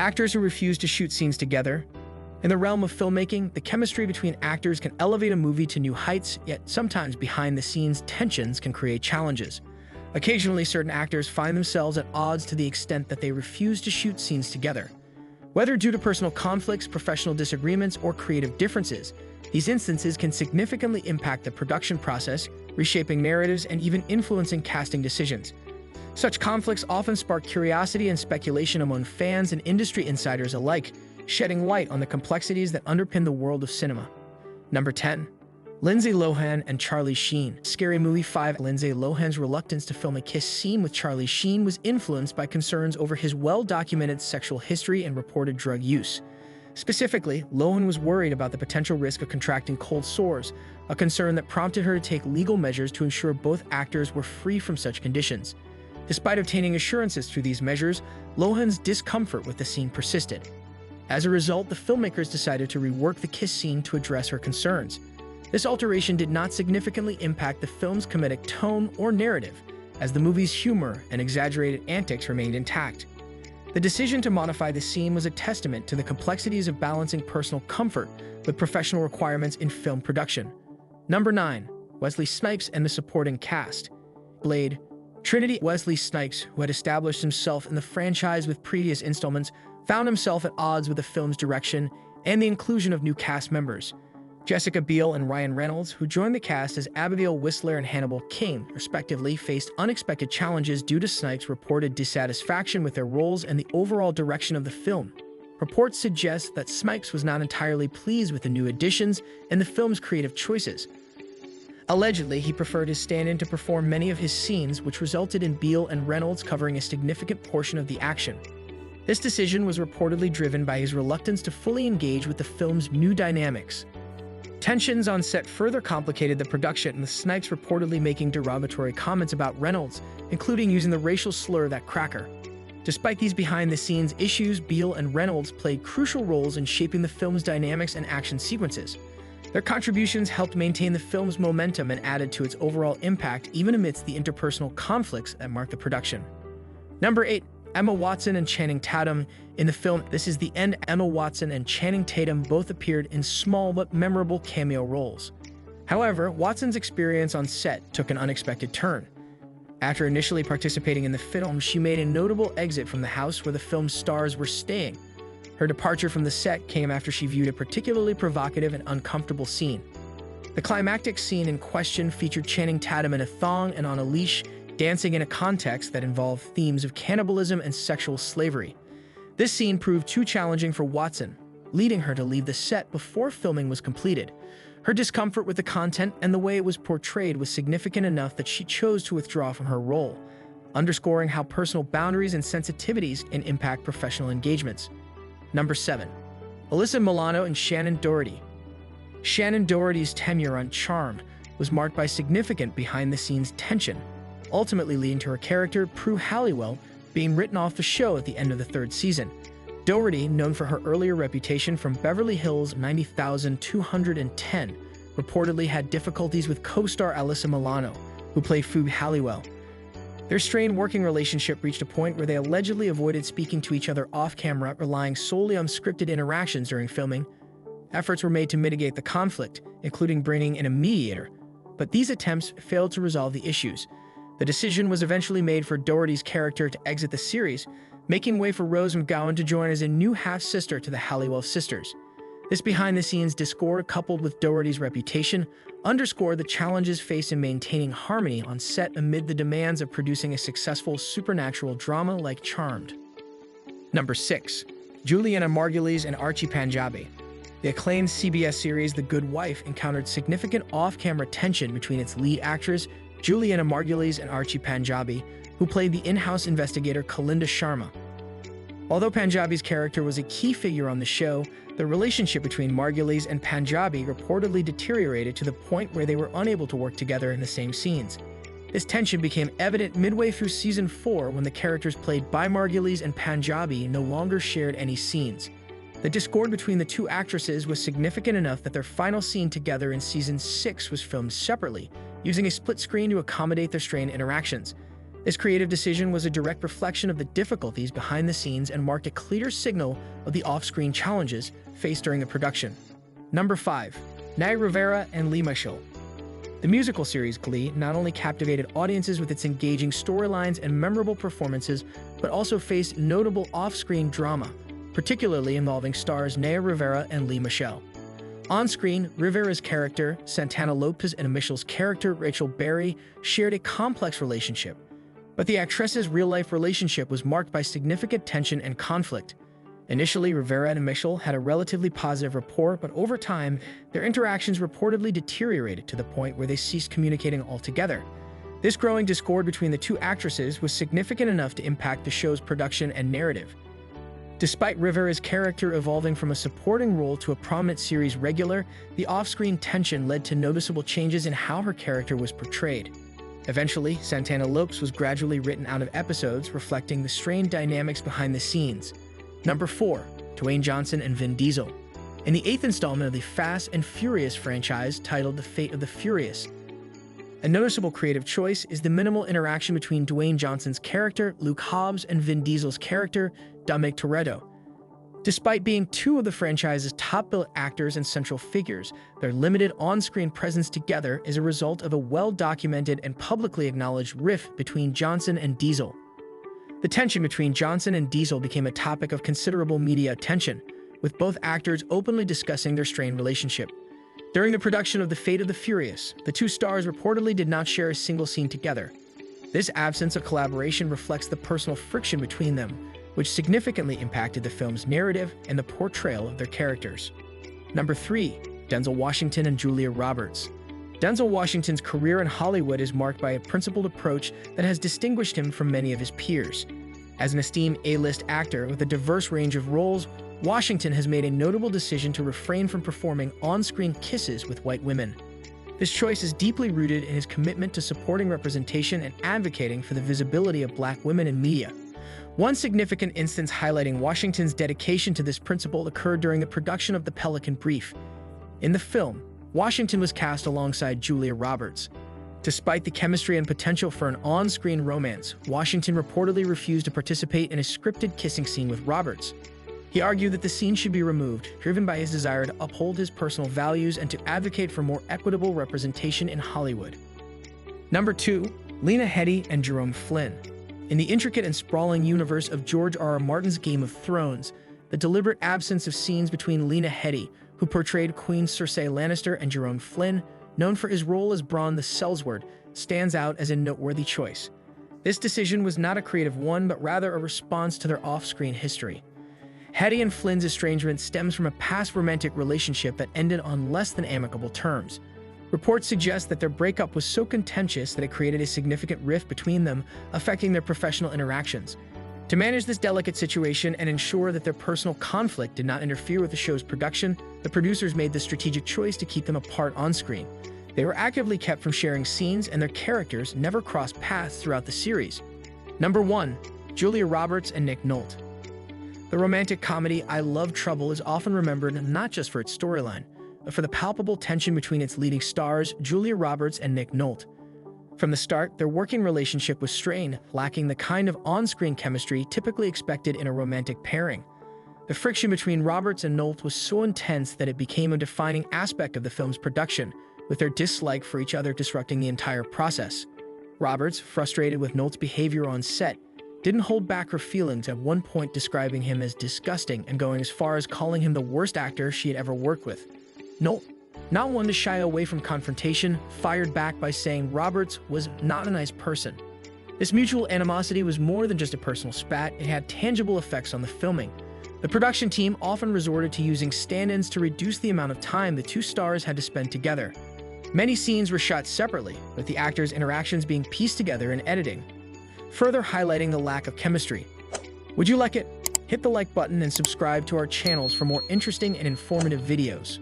Actors who refuse to shoot scenes together. In the realm of filmmaking, the chemistry between actors can elevate a movie to new heights, yet sometimes behind-the-scenes tensions can create challenges. Occasionally, certain actors find themselves at odds to the extent that they refuse to shoot scenes together. Whether due to personal conflicts, professional disagreements, or creative differences, these instances can significantly impact the production process, reshaping narratives and even influencing casting decisions. Such conflicts often spark curiosity and speculation among fans and industry insiders alike, shedding light on the complexities that underpin the world of cinema. Number 10. Lindsay Lohan and Charlie Sheen. Scary Movie 5. Lindsay Lohan's reluctance to film a kiss scene with Charlie Sheen was influenced by concerns over his well-documented sexual history and reported drug use. Specifically, Lohan was worried about the potential risk of contracting cold sores, a concern that prompted her to take legal measures to ensure both actors were free from such conditions. Despite obtaining assurances through these measures, Lohan's discomfort with the scene persisted. As a result, the filmmakers decided to rework the kiss scene to address her concerns. This alteration did not significantly impact the film's comedic tone or narrative, as the movie's humor and exaggerated antics remained intact. The decision to modify the scene was a testament to the complexities of balancing personal comfort with professional requirements in film production. Number 9. Wesley Snipes and the supporting cast. Blade. Trinity. Wesley Snipes, who had established himself in the franchise with previous installments, found himself at odds with the film's direction and the inclusion of new cast members. Jessica Biel and Ryan Reynolds, who joined the cast as Abigail Whistler and Hannibal King, respectively, faced unexpected challenges due to Snipes' reported dissatisfaction with their roles and the overall direction of the film. Reports suggest that Snipes was not entirely pleased with the new additions and the film's creative choices. Allegedly, he preferred his stand-in to perform many of his scenes, which resulted in Biel and Reynolds covering a significant portion of the action. This decision was reportedly driven by his reluctance to fully engage with the film's new dynamics. Tensions on set further complicated the production, with Snipes reportedly making derogatory comments about Reynolds, including using the racial slur "that cracker." Despite these behind-the-scenes issues, Biel and Reynolds played crucial roles in shaping the film's dynamics and action sequences. Their contributions helped maintain the film's momentum and added to its overall impact even amidst the interpersonal conflicts that marked the production. Number 8. Emma Watson and Channing Tatum. In the film This Is the End, Emma Watson and Channing Tatum both appeared in small but memorable cameo roles. However, Watson's experience on set took an unexpected turn. After initially participating in the film, she made a notable exit from the house where the film's stars were staying. Her departure from the set came after she viewed a particularly provocative and uncomfortable scene. The climactic scene in question featured Channing Tatum in a thong and on a leash, dancing in a context that involved themes of cannibalism and sexual slavery. This scene proved too challenging for Watson, leading her to leave the set before filming was completed. Her discomfort with the content and the way it was portrayed was significant enough that she chose to withdraw from her role, underscoring how personal boundaries and sensitivities can impact professional engagements. Number 7. Alyssa Milano and Shannon Doherty. Shannon Doherty's tenure on Charmed was marked by significant behind-the-scenes tension, ultimately leading to her character, Prue Halliwell, being written off the show at the end of the 3rd season. Doherty, known for her earlier reputation from Beverly Hills 90,210, reportedly had difficulties with co-star Alyssa Milano, who played Prue Halliwell. Their strained working relationship reached a point where they allegedly avoided speaking to each other off-camera, relying solely on scripted interactions during filming. Efforts were made to mitigate the conflict, including bringing in a mediator, but these attempts failed to resolve the issues. The decision was eventually made for Doherty's character to exit the series, making way for Rose McGowan to join as a new half-sister to the Halliwell sisters. This behind-the-scenes discord, coupled with Doherty's reputation, underscored the challenges faced in maintaining harmony on set amid the demands of producing a successful supernatural drama like Charmed. Number 6. Juliana Margulies and Archie Panjabi. The acclaimed CBS series The Good Wife encountered significant off-camera tension between its lead actress, Juliana Margulies, and Archie Panjabi, who played the in-house investigator Kalinda Sharma. Although Panjabi's character was a key figure on the show, the relationship between Margulies and Panjabi reportedly deteriorated to the point where they were unable to work together in the same scenes. This tension became evident midway through Season 4 when the characters played by Margulies and Panjabi no longer shared any scenes. The discord between the two actresses was significant enough that their final scene together in Season 6 was filmed separately, using a split screen to accommodate their strained interactions. This creative decision was a direct reflection of the difficulties behind the scenes and marked a clear signal of the off-screen challenges faced during the production. Number 5. Naya Rivera and Lea Michele. The musical series Glee not only captivated audiences with its engaging storylines and memorable performances, but also faced notable off-screen drama, particularly involving stars Naya Rivera and Lea Michele. On-screen, Rivera's character, Santana Lopez, and Michele's character, Rachel Berry, shared a complex relationship. But the actress's real-life relationship was marked by significant tension and conflict. Initially, Rivera and Michele had a relatively positive rapport, but over time, their interactions reportedly deteriorated to the point where they ceased communicating altogether. This growing discord between the two actresses was significant enough to impact the show's production and narrative. Despite Rivera's character evolving from a supporting role to a prominent series regular, the off-screen tension led to noticeable changes in how her character was portrayed. Eventually, Santana Lopez was gradually written out of episodes, reflecting the strained dynamics behind the scenes. Number 4. Dwayne Johnson and Vin Diesel. In the 8th installment of the Fast and Furious franchise, titled The Fate of the Furious, a noticeable creative choice is the minimal interaction between Dwayne Johnson's character, Luke Hobbs, and Vin Diesel's character, Dominic Toretto. Despite being two of the franchise's top-billed actors and central figures, their limited on-screen presence together is a result of a well-documented and publicly acknowledged rift between Johnson and Diesel. The tension between Johnson and Diesel became a topic of considerable media attention, with both actors openly discussing their strained relationship. During the production of The Fate of the Furious, the two stars reportedly did not share a single scene together. This absence of collaboration reflects the personal friction between them, which significantly impacted the film's narrative and the portrayal of their characters. Number 3. Denzel Washington and Julia Roberts. Denzel Washington's career in Hollywood is marked by a principled approach that has distinguished him from many of his peers. As an esteemed A-list actor with a diverse range of roles, Washington has made a notable decision to refrain from performing on-screen kisses with white women. This choice is deeply rooted in his commitment to supporting representation and advocating for the visibility of Black women in media. One significant instance highlighting Washington's dedication to this principle occurred during the production of The Pelican Brief. In the film, Washington was cast alongside Julia Roberts. Despite the chemistry and potential for an on-screen romance, Washington reportedly refused to participate in a scripted kissing scene with Roberts. He argued that the scene should be removed, driven by his desire to uphold his personal values and to advocate for more equitable representation in Hollywood. Number 2. Lena Headey and Jerome Flynn. In the intricate and sprawling universe of George R.R. Martin's Game of Thrones, the deliberate absence of scenes between Lena Headey, who portrayed Queen Cersei Lannister, and Jerome Flynn, known for his role as Bronn the Sellsword, stands out as a noteworthy choice. This decision was not a creative one, but rather a response to their off-screen history. Headey and Flynn's estrangement stems from a past romantic relationship that ended on less than amicable terms. Reports suggest that their breakup was so contentious that it created a significant rift between them, affecting their professional interactions. To manage this delicate situation and ensure that their personal conflict did not interfere with the show's production, the producers made the strategic choice to keep them apart on screen. They were actively kept from sharing scenes, and their characters never crossed paths throughout the series. Number 1. Julia Roberts and Nick Nolte. The romantic comedy I Love Trouble is often remembered not just for its storyline, but for the palpable tension between its leading stars, Julia Roberts and Nick Nolte. From the start, their working relationship was strained, lacking the kind of on-screen chemistry typically expected in a romantic pairing. The friction between Roberts and Nolte was so intense that it became a defining aspect of the film's production, with their dislike for each other disrupting the entire process. Roberts, frustrated with Nolte's behavior on set, didn't hold back her feelings, at one point describing him as disgusting and going as far as calling him the worst actor she had ever worked with. Nolte, not one to shy away from confrontation, fired back by saying Roberts was not a nice person. This mutual animosity was more than just a personal spat, it had tangible effects on the filming. The production team often resorted to using stand-ins to reduce the amount of time the two stars had to spend together. Many scenes were shot separately, with the actors' interactions being pieced together in editing, further highlighting the lack of chemistry. Would you like it? Hit the like button and subscribe to our channels for more interesting and informative videos.